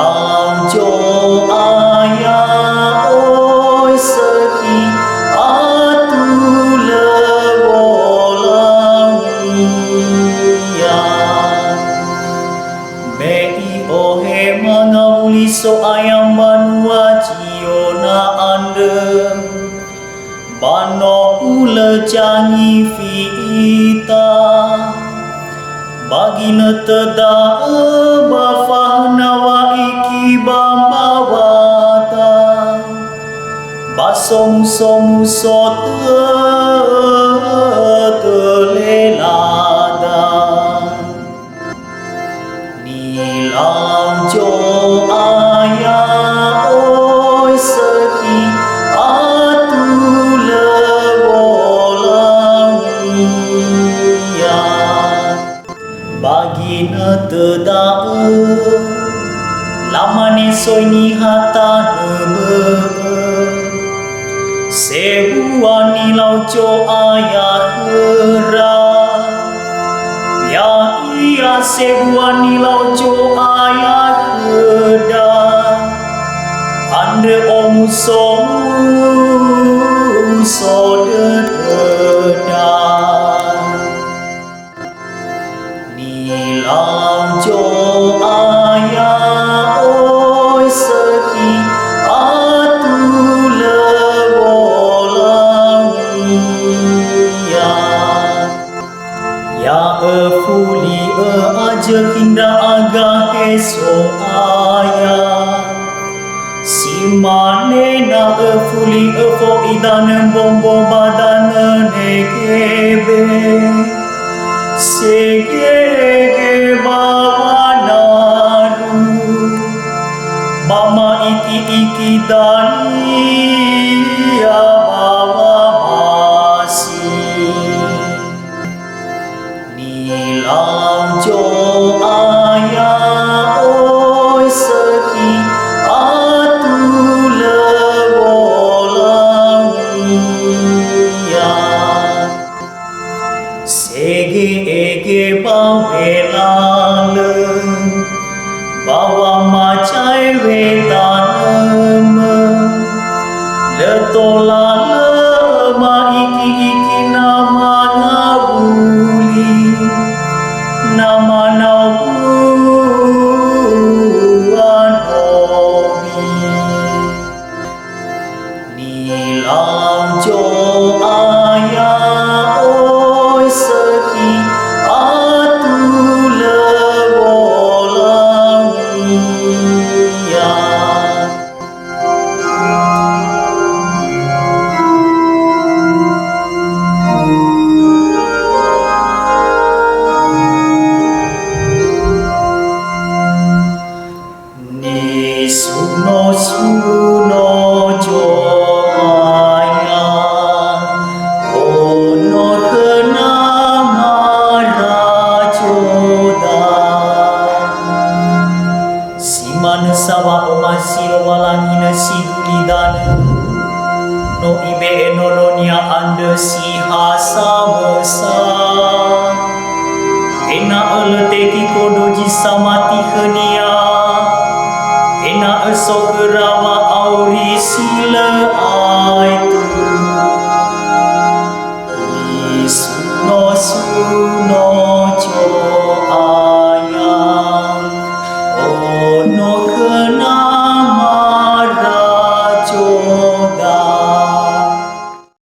lòng cho ayah ôi seki atu lewolangia mei ohe mangawuli so ayam banua ciona ande bano ule jangi fiita bagina teda bafahna wa iki bambawata basom-som telelada nilang jo ayah oi seki atu lewolangia bagina teda lamane soini hata sebuah nilau jo ayah hera ya iya sebuah nilau jo ayah heda ande omu somu sodeda nilau jo ayah oi seki atu lewolangia ya fuli aja hinda aga eso ayah si mane na fuli fo idane bombo badane nekebe segege bawanaru mama iki dani ya bawa masih nilang jo ayah oi seki atu lewolangia sege bawelale bawa macai wetanam letolale ma iki nama ngabuli nama nauan omi nilang jo ayah oi seki atu lewolangia ni suno jo ayah ono kena marajoda siman sawa omasiro walangina sidulidan no ibe enononia ande si hasa mesa ena eleteki kodoji samati kheni